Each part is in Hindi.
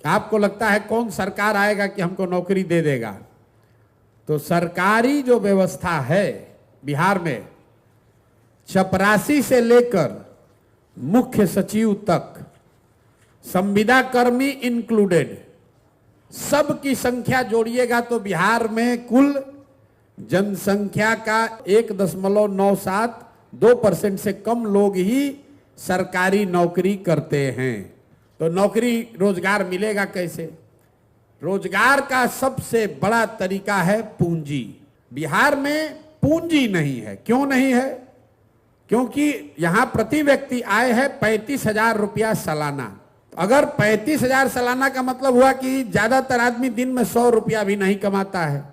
आपको लगता है कौन सरकार आएगा कि हमको नौकरी दे देगा? तो सरकारी जो व्यवस्था है बिहार में, चपरासी से लेकर मुख्य सचिव तक, संविदा कर्मी इंक्लूडेड, सबकी संख्या जोड़िएगा तो बिहार में कुल जनसंख्या का 1.97-2% से कम लोग ही सरकारी नौकरी करते हैं। तो नौकरी रोजगार मिलेगा कैसे? रोजगार का सबसे बड़ा तरीका है पूंजी। बिहार में पूंजी नहीं है। क्यों नहीं है? क्योंकि यहां प्रति व्यक्ति आय है 35,000 रुपया सालाना। अगर 35,000 सालाना का मतलब हुआ कि ज्यादातर आदमी दिन में 100 रुपया भी नहीं कमाता है।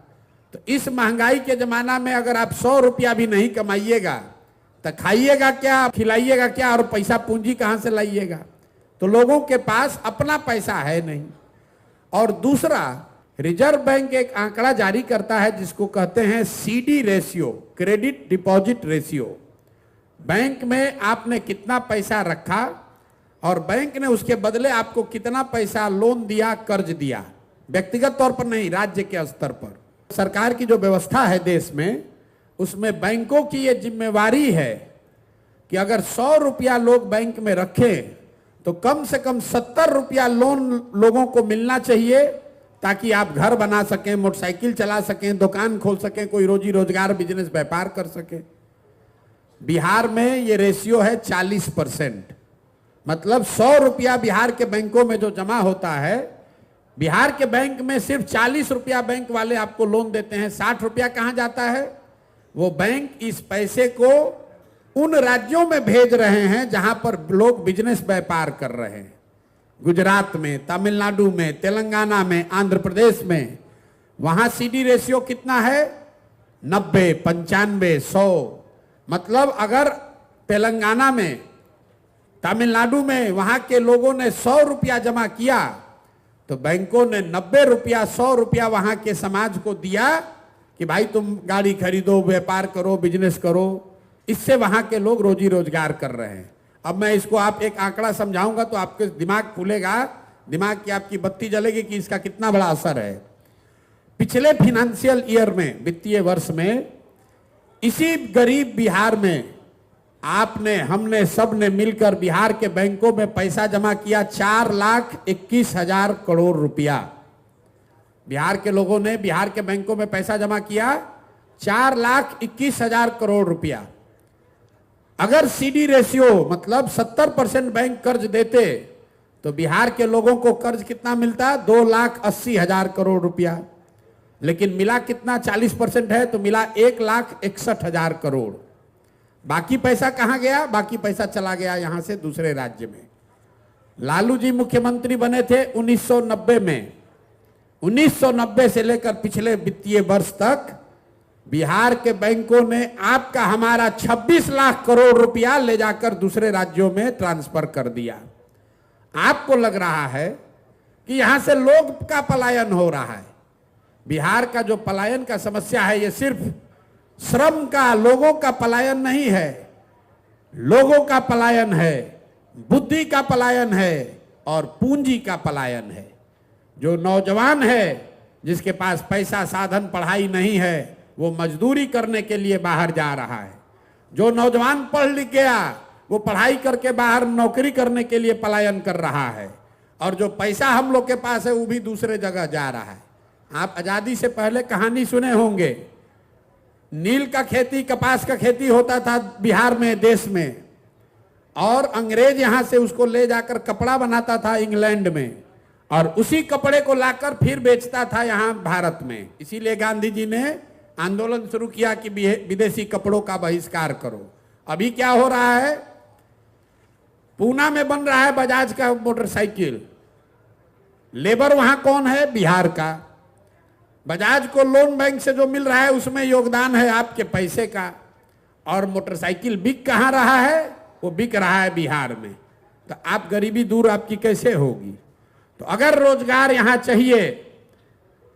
तो इस महंगाई के जमाना में अगर आप 100 रुपया भी नहीं कमाइएगा तो खाइएगा क्या, खिलाइएगा क्या, और पैसा पूंजी कहां से लाइएगा? तो लोगों के पास अपना पैसा है नहीं। और दूसरा, रिजर्व बैंक एक आंकड़ा जारी करता है जिसको कहते हैं CD ratio, credit deposit ratio. Bank में आपने कितना पैसा रखा और बैंक ने उसके बदले आपको कितना पैसा लोन दिया, कर्ज दिया, व्यक्तिगत तौर पर नहीं, राज्य के स्तर पर। सरकार की जो व्यवस्था है देश में, उसमें बैंकों की ये जिम्मेवारी है कि अगर 100 रुपया लोग बैंक में रखें तो कम से कम 70 रुपया लोन लोगों को मिलना चाहिए, ताकि आप घर बना सकें, मोटरसाइकिल चला सकें, दुकान खोल सकें, कोई रोजी रोजगार, बिजनेस, व्यापार कर सकें। बिहार में ये रेशियो है 40%। मतलब 100 रुपया बिहार के बैंकों में जो जमा होता है, बिहार के बैंक में सिर्फ 40 रुपया बैंक वाले आपको लोन देते हैं। 60 रुपया कहां जाता है? वो बैंक इस पैसे को उन राज्यों में भेज रहे हैं जहां पर लोग बिजनेस व्यापार कर रहे हैं। गुजरात में, तमिलनाडु में, तेलंगाना में, आंध्र प्रदेश में। वहां सीडी रेशियो कितना है? 90, 95, 100। मतलब अगर तेलंगाना में, तमिलनाडु में वहां के लोगों ने 100 रुपया जमा किया तो बैंकों ने 90 रुपया, 100 रुपया वहां के समाज को दिया कि भाई तुम गाड़ी खरीदो, व्यापार करो, बिजनेस करो। इससे वहां के लोग रोजी रोजगार कर रहे हैं। अब मैं इसको आप एक आंकड़ा समझाऊंगा तो आपके दिमाग खुलेगा, दिमाग की आपकी बत्ती जलेगी कि इसका कितना बड़ा असर है। पिछले फाइनेंशियल ईयर में, वित्तीय वर्ष में, इसी गरीब बिहार में आपने, हमने, सब ने मिलकर बिहार के बैंकों में पैसा जमा किया 4,21,000 करोड़ रुपया। बिहार के लोगों ने बिहार के बैंकों में पैसा जमा किया 4,21,000 करोड़ रुपया। अगर सीडी रेशियो मतलब 70% बैंक कर्ज देते तो बिहार के लोगों को कर्ज कितना मिलता? 2,80,000 करोड़ रुपया। लेकिन मिला कितना? 40% है तो मिला 1,61,000 करोड़। बाकी पैसा कहां गया? बाकी पैसा चला गया यहां से दूसरे राज्य में। लालू जी मुख्यमंत्री बने थे 1990 में। 1990 से लेकर पिछले वित्तीय वर्ष तक बिहार के बैंकों ने आपका, हमारा 26 लाख करोड़ रुपया ले जाकर दूसरे राज्यों में ट्रांसफर कर दिया। आपको लग रहा है कि यहां से लोग का पलायन हो रहा है। बिहार का जो पलायन का समस्या है, ये सिर्फ श्रम का, लोगों का पलायन नहीं है। लोगों का पलायन है, बुद्धि का पलायन है और पूंजी का पलायन है। जो नौजवान है, जिसके पास पैसा, साधन, पढ़ाई नहीं है, वो मजदूरी करने के लिए बाहर जा रहा है। जो नौजवान पढ़ लिख गया, वो पढ़ाई करके बाहर नौकरी करने के लिए पलायन कर रहा है। और जो पैसा हम लोग के पास है वो भी दूसरे जगह जा रहा है। आप आजादी से पहले कहानी सुने होंगे, नील का खेती, कपास का खेती होता था बिहार में, देश में, और अंग्रेज यहां से उसको ले जाकर कपड़ा बनाता था इंग्लैंड में, और उसी कपड़े को लाकर फिर बेचता था यहां भारत में। इसीलिए गांधी जी ने आंदोलन शुरू किया कि विदेशी कपड़ों का बहिष्कार करो। अभी क्या हो रहा है? पूना में बन रहा है बजाज का मोटरसाइकिल। लेबर वहां कौन है? बिहार का। बजाज को लोन बैंक से जो मिल रहा है उसमें योगदान है आपके पैसे का। और मोटरसाइकिल बिक कहां रहा है? वो बिक रहा है बिहार में। तो आप गरीबी दूर आपकी कैसे होगी? तो अगर रोजगार यहां चाहिए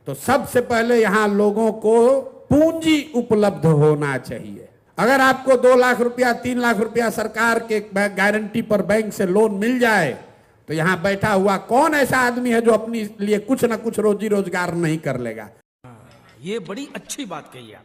तो सबसे पहले यहां लोगों को पूंजी उपलब्ध होना चाहिए। अगर आपको 2 लाख रुपया, 3 लाख रुपया सरकार के गारंटी पर बैंक से लोन मिल जाए तो यहां बैठा हुआ कौन ऐसा आदमी है जो अपने लिए कुछ ना कुछ रोजी रोजगार नहीं कर लेगा? ये बड़ी अच्छी बात कही आप।